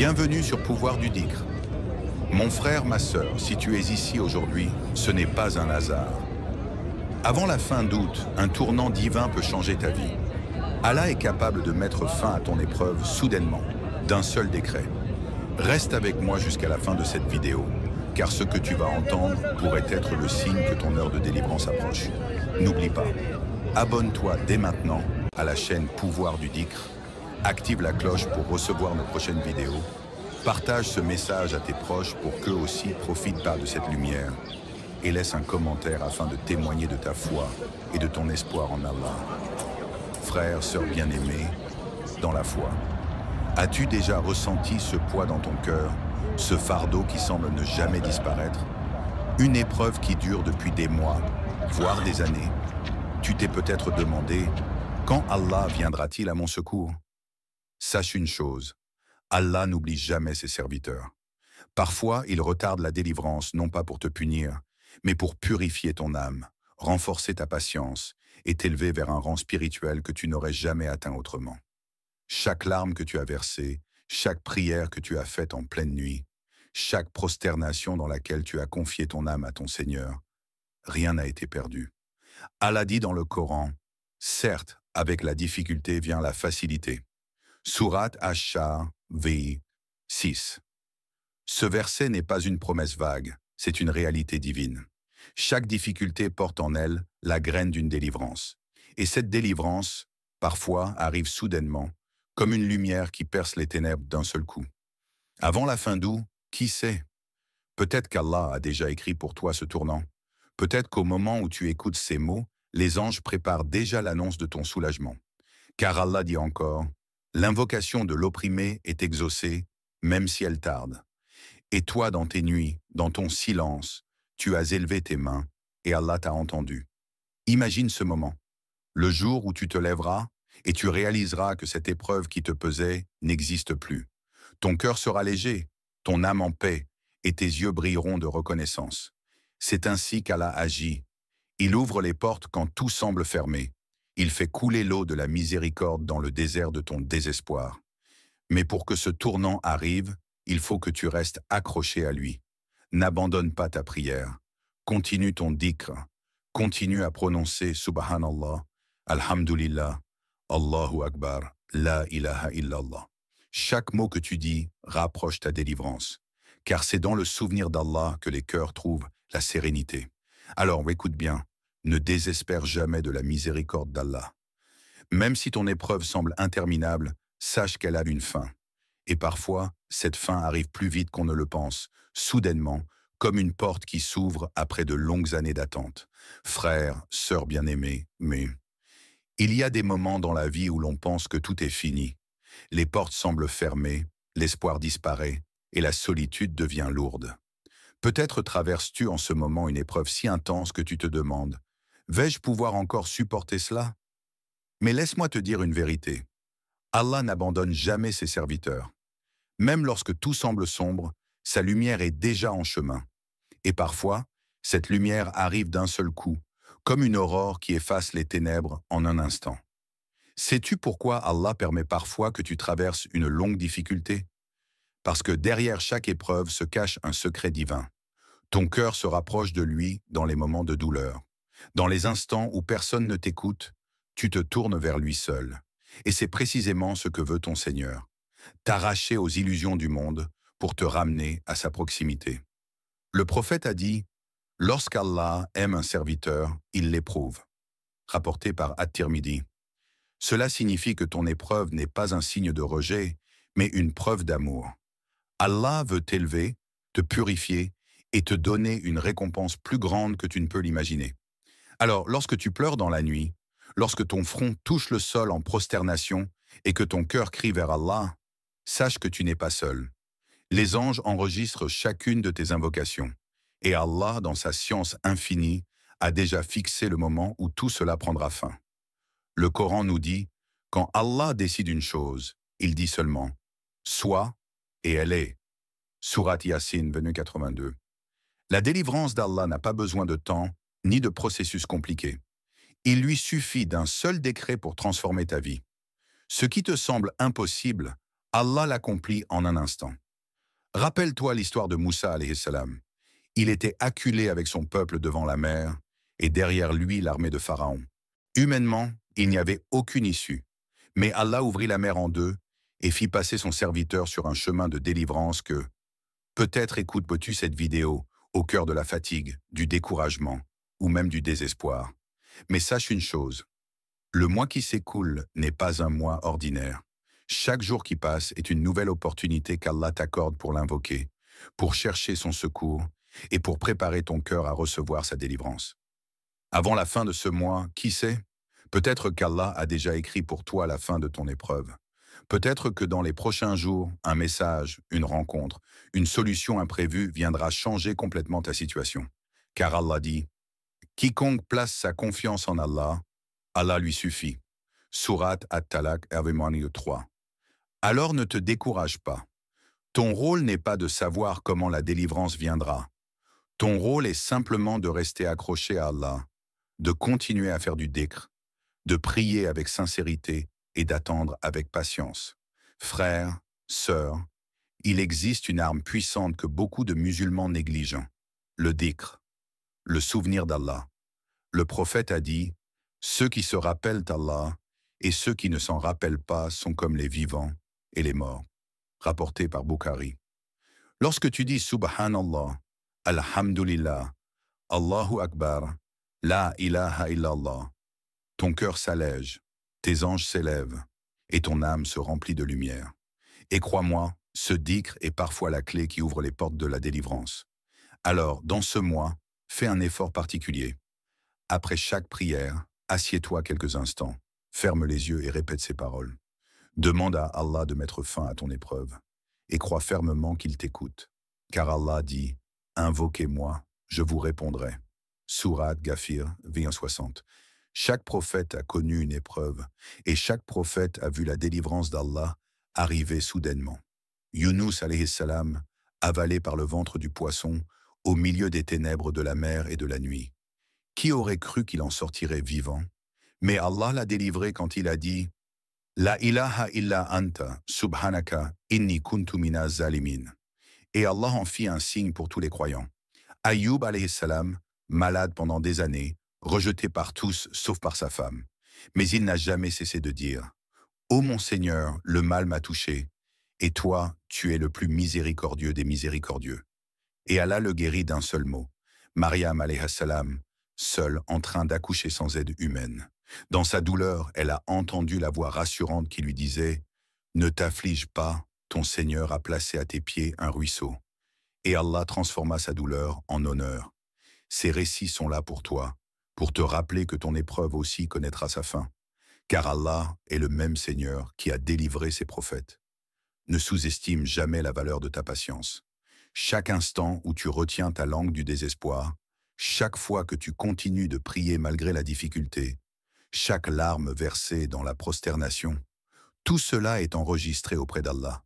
Bienvenue sur Pouvoir du Dhikr. Mon frère, ma sœur, si tu es ici aujourd'hui, ce n'est pas un hasard. Avant la fin d'août, un tournant divin peut changer ta vie. Allah est capable de mettre fin à ton épreuve soudainement, d'un seul décret. Reste avec moi jusqu'à la fin de cette vidéo, car ce que tu vas entendre pourrait être le signe que ton heure de délivrance approche. N'oublie pas, abonne-toi dès maintenant à la chaîne Pouvoir du Dhikr, active la cloche pour recevoir nos prochaines vidéos, partage ce message à tes proches pour qu'eux aussi profitent de cette lumière et laisse un commentaire afin de témoigner de ta foi et de ton espoir en Allah. Frère, sœur bien-aimée, dans la foi, as-tu déjà ressenti ce poids dans ton cœur, ce fardeau qui semble ne jamais disparaître? Une épreuve qui dure depuis des mois, voire des années. Tu t'es peut-être demandé, quand Allah viendra-t-il à mon secours? Sache une chose, Allah n'oublie jamais ses serviteurs. Parfois, il retarde la délivrance, non pas pour te punir, mais pour purifier ton âme, renforcer ta patience et t'élever vers un rang spirituel que tu n'aurais jamais atteint autrement. Chaque larme que tu as versée, chaque prière que tu as faite en pleine nuit, chaque prosternation dans laquelle tu as confié ton âme à ton Seigneur, rien n'a été perdu. Allah dit dans le Coran, « Certes, avec la difficulté vient la facilité. » Sourate Ash-Shar, v. 6. Ce verset n'est pas une promesse vague, c'est une réalité divine. Chaque difficulté porte en elle la graine d'une délivrance. Et cette délivrance, parfois, arrive soudainement, comme une lumière qui perce les ténèbres d'un seul coup. Avant la fin d'août, qui sait? Peut-être qu'Allah a déjà écrit pour toi ce tournant. Peut-être qu'au moment où tu écoutes ces mots, les anges préparent déjà l'annonce de ton soulagement. Car Allah dit encore, « L'invocation de l'opprimé est exaucée, même si elle tarde. Et toi, dans tes nuits, dans ton silence, tu as élevé tes mains, et Allah t'a entendu. » Imagine ce moment, le jour où tu te lèveras, et tu réaliseras que cette épreuve qui te pesait n'existe plus. Ton cœur sera léger, ton âme en paix, et tes yeux brilleront de reconnaissance. C'est ainsi qu'Allah agit. Il ouvre les portes quand tout semble fermé. Il fait couler l'eau de la miséricorde dans le désert de ton désespoir. Mais pour que ce tournant arrive, il faut que tu restes accroché à lui. N'abandonne pas ta prière. Continue ton dhikr. Continue à prononcer Subhanallah, Alhamdulillah, Allahu Akbar, La ilaha illallah. Chaque mot que tu dis rapproche ta délivrance, car c'est dans le souvenir d'Allah que les cœurs trouvent la sérénité. Alors écoute bien, ne désespère jamais de la miséricorde d'Allah. Même si ton épreuve semble interminable, sache qu'elle a une fin. Et parfois, cette fin arrive plus vite qu'on ne le pense, soudainement, comme une porte qui s'ouvre après de longues années d'attente. Frère, sœur bien-aimée, mais il y a des moments dans la vie où l'on pense que tout est fini. Les portes semblent fermées, l'espoir disparaît et la solitude devient lourde. Peut-être traverses-tu en ce moment une épreuve si intense que tu te demandes « Vais-je pouvoir encore supporter cela ?» Mais laisse-moi te dire une vérité. Allah n'abandonne jamais ses serviteurs. Même lorsque tout semble sombre, sa lumière est déjà en chemin. Et parfois, cette lumière arrive d'un seul coup, comme une aurore qui efface les ténèbres en un instant. Sais-tu pourquoi Allah permet parfois que tu traverses une longue difficulté? Parce que derrière chaque épreuve se cache un secret divin. Ton cœur se rapproche de lui dans les moments de douleur. Dans les instants où personne ne t'écoute, tu te tournes vers lui seul. Et c'est précisément ce que veut ton Seigneur. T'arracher aux illusions du monde pour te ramener à sa proximité. Le prophète a dit « Lorsqu'Allah aime un serviteur, il l'éprouve » rapporté par At-Tirmidhi. Cela signifie que ton épreuve n'est pas un signe de rejet, mais une preuve d'amour. Allah veut t'élever, te purifier et te donner une récompense plus grande que tu ne peux l'imaginer. Alors, lorsque tu pleures dans la nuit, lorsque ton front touche le sol en prosternation et que ton cœur crie vers Allah, sache que tu n'es pas seul. Les anges enregistrent chacune de tes invocations. Et Allah, dans sa science infinie, a déjà fixé le moment où tout cela prendra fin. Le Coran nous dit, quand Allah décide une chose, il dit seulement « Sois » et elle est. Sourate Yasin, 82. La délivrance d'Allah n'a pas besoin de temps ni de processus compliqués. Il lui suffit d'un seul décret pour transformer ta vie. Ce qui te semble impossible, Allah l'accomplit en un instant. Rappelle-toi l'histoire de Moussa alayhi salam. Il était acculé avec son peuple devant la mer, et derrière lui l'armée de Pharaon. Humainement, il n'y avait aucune issue. Mais Allah ouvrit la mer en deux et fit passer son serviteur sur un chemin de délivrance que, peut-être écoutes-tu cette vidéo au cœur de la fatigue, du découragement ou même du désespoir. Mais sache une chose, le mois qui s'écoule n'est pas un mois ordinaire. Chaque jour qui passe est une nouvelle opportunité qu'Allah t'accorde pour l'invoquer, pour chercher son secours et pour préparer ton cœur à recevoir sa délivrance. Avant la fin de ce mois, qui sait? Peut-être qu'Allah a déjà écrit pour toi la fin de ton épreuve. Peut-être que dans les prochains jours, un message, une rencontre, une solution imprévue viendra changer complètement ta situation. Car Allah dit, « Quiconque place sa confiance en Allah, Allah lui suffit. » Sourate At-Talaq, verset 3. Alors ne te décourage pas. Ton rôle n'est pas de savoir comment la délivrance viendra. Ton rôle est simplement de rester accroché à Allah, de continuer à faire du dhikr, de prier avec sincérité et d'attendre avec patience. Frères, sœurs, il existe une arme puissante que beaucoup de musulmans négligent, le dhikr, le souvenir d'Allah. Le prophète a dit, « Ceux qui se rappellent d'Allah et ceux qui ne s'en rappellent pas sont comme les vivants et les morts. » Rapporté par Bukhari. Lorsque tu dis « Subhanallah »,« Alhamdulillah »,« Allahu Akbar »,« La ilaha illallah », ton cœur s'allège, tes anges s'élèvent et ton âme se remplit de lumière. Et crois-moi, ce dhikr est parfois la clé qui ouvre les portes de la délivrance. Alors, dans ce mois, fais un effort particulier. Après chaque prière, assieds-toi quelques instants, ferme les yeux et répète ces paroles. Demande à Allah de mettre fin à ton épreuve et crois fermement qu'il t'écoute. Car Allah dit, « Invoquez-moi, je vous répondrai. » Sourate Ghafir, verset 60. Chaque prophète a connu une épreuve et chaque prophète a vu la délivrance d'Allah arriver soudainement. Yunus alayhi salam, avalé par le ventre du poisson, au milieu des ténèbres de la mer et de la nuit. Qui aurait cru qu'il en sortirait vivant? Mais Allah l'a délivré quand il a dit « La ilaha illa anta, subhanaka, inni kuntu minaz zalimin » et Allah en fit un signe pour tous les croyants. Ayyub alayhi salam, malade pendant des années, rejeté par tous sauf par sa femme. Mais il n'a jamais cessé de dire « Ô mon Seigneur, le mal m'a touché, et toi, tu es le plus miséricordieux des miséricordieux. » Et Allah le guérit d'un seul mot. Mariam alayhi salam, seule en train d'accoucher sans aide humaine. Dans sa douleur, elle a entendu la voix rassurante qui lui disait « Ne t'afflige pas, ton Seigneur a placé à tes pieds un ruisseau. » Et Allah transforma sa douleur en honneur. Ces récits sont là pour toi, pour te rappeler que ton épreuve aussi connaîtra sa fin. Car Allah est le même Seigneur qui a délivré ses prophètes. Ne sous-estime jamais la valeur de ta patience. Chaque instant où tu retiens ta langue du désespoir, chaque fois que tu continues de prier malgré la difficulté, chaque larme versée dans la prosternation, tout cela est enregistré auprès d'Allah.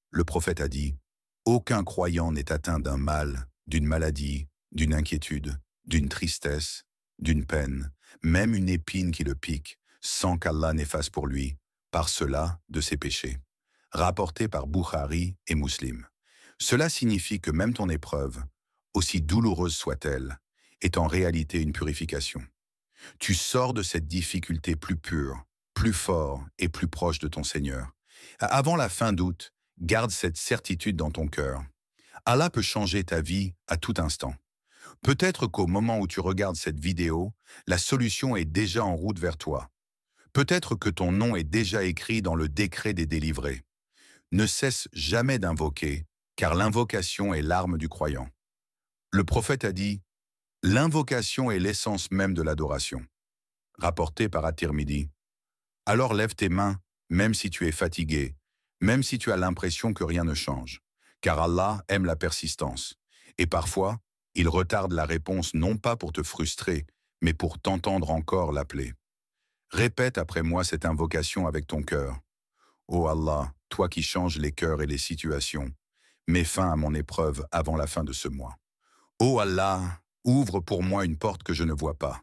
Le prophète a dit, « Aucun croyant n'est atteint d'un mal, d'une maladie, d'une inquiétude, d'une tristesse, d'une peine, même une épine qui le pique, sans qu'Allah n'efface pour lui, par cela, de ses péchés. » Rapporté par Bukhari et Muslim. Cela signifie que même ton épreuve, aussi douloureuse soit-elle, est en réalité une purification. Tu sors de cette difficulté plus pure, plus fort et plus proche de ton Seigneur. Avant la fin d'août, garde cette certitude dans ton cœur. Allah peut changer ta vie à tout instant. Peut-être qu'au moment où tu regardes cette vidéo, la solution est déjà en route vers toi. Peut-être que ton nom est déjà écrit dans le décret des délivrés. Ne cesse jamais d'invoquer, car l'invocation est l'arme du croyant. Le prophète a dit, « L'invocation est l'essence même de l'adoration. » Rapporté par At-Tirmidhi. Alors lève tes mains, même si tu es fatigué, même si tu as l'impression que rien ne change, car Allah aime la persistance. Et parfois, il retarde la réponse non pas pour te frustrer, mais pour t'entendre encore l'appeler. Répète après moi cette invocation avec ton cœur. Ô Allah, toi qui changes les cœurs et les situations, mets fin à mon épreuve avant la fin de ce mois. Ô Allah, ouvre pour moi une porte que je ne vois pas.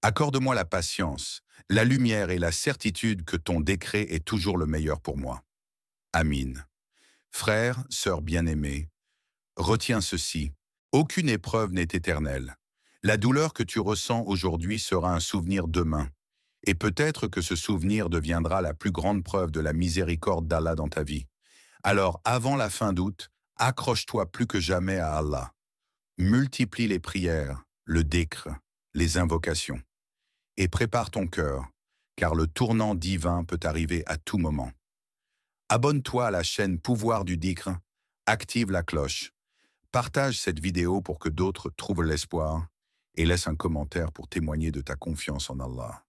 Accorde-moi la patience, la lumière et la certitude que ton décret est toujours le meilleur pour moi. Amin. Frère, sœur bien-aimée, retiens ceci. Aucune épreuve n'est éternelle. La douleur que tu ressens aujourd'hui sera un souvenir demain. Et peut-être que ce souvenir deviendra la plus grande preuve de la miséricorde d'Allah dans ta vie. Alors, avant la fin d'août, accroche-toi plus que jamais à Allah. Multiplie les prières, le dhikr, les invocations. Et prépare ton cœur, car le tournant divin peut arriver à tout moment. Abonne-toi à la chaîne Pouvoir du dhikr, active la cloche, partage cette vidéo pour que d'autres trouvent l'espoir et laisse un commentaire pour témoigner de ta confiance en Allah.